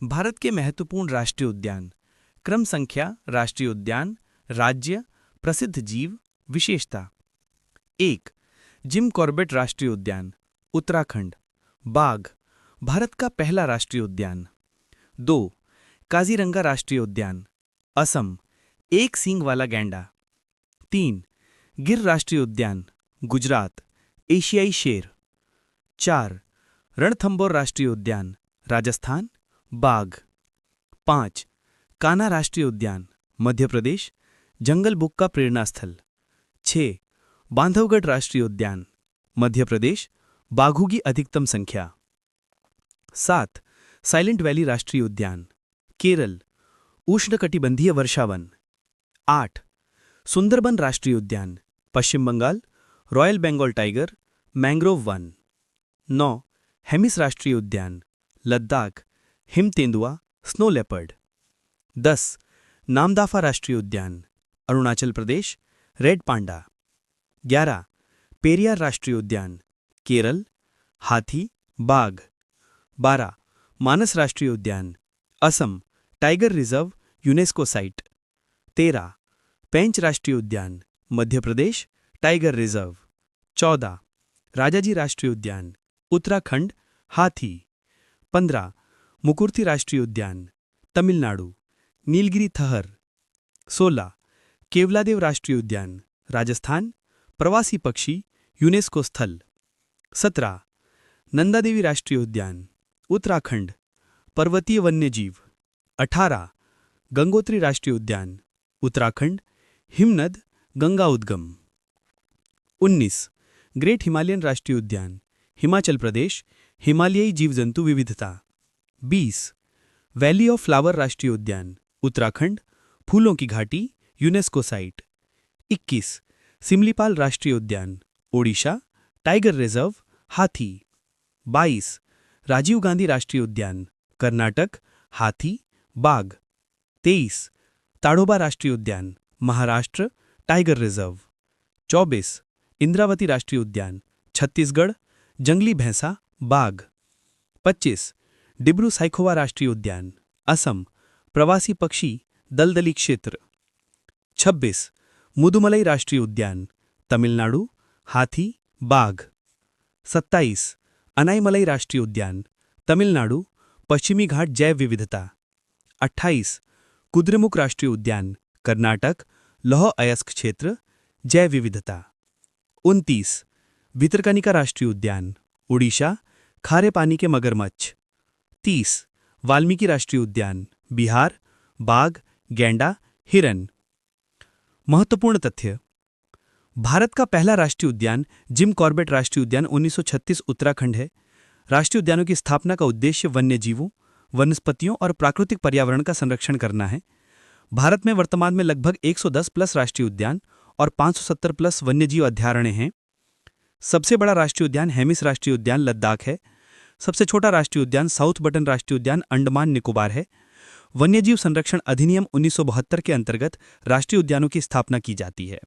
भारत के महत्वपूर्ण राष्ट्रीय उद्यान। क्रम संख्या राष्ट्रीय उद्यान, राज्य, प्रसिद्ध जीव, विशेषता। 1. जिम कॉर्बेट राष्ट्रीय उद्यान, उत्तराखंड। बाघ, भारत का पहला राष्ट्रीय उद्यान। 2. काजीरंगा राष्ट्रीय उद्यान, असम, एक सींग वाला गैंडा। 3. गिर राष्ट्रीय उद्यान, गुजरात, एशियाई शेर। 4. रणथंबोर राष्ट्रीय उद्यान, राजस्थान, बाघ। 5. कान्हा राष्ट्रीय उद्यान, मध्य प्रदेश, जंगल बुक का प्रेरणा स्थल। 6. बांधवगढ़ राष्ट्रीय उद्यान, मध्य प्रदेश, बाघों की अधिकतम संख्या। 7. साइलेंट वैली राष्ट्रीय उद्यान, केरल, उष्णकटिबंधीय वर्षावन। 8. सुंदरबन राष्ट्रीय उद्यान, Paschim Bangal, royal Bengal tiger, mangrove वन। 9. हेमिस राष्ट्रीय उद्यान, लद्दाख, हिम तेंदुआ, स्नो लेपर्ड। 10. नामदाफा राष्ट्रीय उद्यान, अरुणाचल प्रदेश, रेड पांडा। 11. पेरियार राष्ट्रीय उद्यान, केरल, हाथी, बाघ। 12. मानस राष्ट्रीय उद्यान, Assam, tiger reserve, UNESCO site. 13. Pench राष्ट्रीय उद्यान, मध्य प्रदेश, टाइगर रिजर्व। 14. राजाजी राष्ट्रीय उद्यान, उत्तराखंड, हाथी। 15. मुकुर्ती राष्ट्रीय उद्यान, तमिलनाडु, नीलगिरी थहर। 16. केवलादेव राष्ट्रीय उद्यान, राजस्थान, प्रवासी पक्षी, यूनेस्को स्थल। 17. नंदादेवी राष्ट्रीय उद्यान, उत्तराखंड, पर्वतीय वन्यजीव। 18. गंगोत्री राष्ट्रीय उद्यान, उत्तराखंड, हिमनद, गंगा उद्गम। 19. ग्रेट हिमालयन राष्ट्रीय उद्यान, हिमाचल प्रदेश, हिमालयी जीवजंतु विविधता। 20. वैली ऑफ फ्लावर राष्ट्रीय उद्यान, उत्तराखंड, फूलों की घाटी, यूनेस्को साइट। 21. सिमलीपाल राष्ट्रीय उद्यान, ओडिशा, टाइगर रिजर्व, हाथी। 22. राजीव गांधी राष्ट्रीय उद्यान, कर्नाटक, हाथी, बाघ। 23. ताडोबा राष्ट्रीय उद्यान, महाराष्ट्र, टाइगर रिजर्व। 24. इंद्रावती राष्ट्रीय उद्यान, छत्तीसगढ़, जंगली भैंसा, बाघ। 25. डिब्रू साइखोवा राष्ट्रीय उद्यान, असम, प्रवासी पक्षी, दलदली क्षेत्र। 26. मुदुमलई राष्ट्रीय उद्यान, तमिलनाडु, हाथी, बाघ। 27. अनाईमलई राष्ट्रीय उद्यान, तमिलनाडु, पश्चिमी घाट जैव विविधता। 28. कुद्रेमुख राष्ट्रीय उद्यान, कर्नाटक, लौह अयस्क क्षेत्र, जैव विविधता। 29. भितरकनिका राष्ट्रीय उद्यान, उड़ीसा, खारे पानी के मगरमच्छ। 30. वाल्मीकि राष्ट्रीय उद्यान, बिहार, बाघ, गैंडा, हिरन। महत्वपूर्ण तथ्य। भारत का पहला राष्ट्रीय उद्यान जिम कॉर्बेट राष्ट्रीय उद्यान 1936 उत्तराखंड है। राष्ट्रीय उद्यानों की स्थापना का उद्देश्य वन्यजीवों, वनस्पतियों और प्राकृतिक पर्यावरण का संरक्षण करना है। भारत में वर्तमान में लगभग 110 प्लस राष्ट्रीय उद्यान और 570 प्लस वन्यजीव अभयारण्य हैं। सबसे बड़ा राष्ट्रीय उद्यान हेमिस राष्ट्रीय उद्यान, लद्दाख है। सबसे छोटा राष्ट्रीय उद्यान साउथ बटन राष्ट्रीय उद्यान, अंडमान निकोबार है। वन्यजीव संरक्षण अधिनियम 1972 के अंतर्गत राष्ट्रीय उद्यानों की स्थापना की जाती है।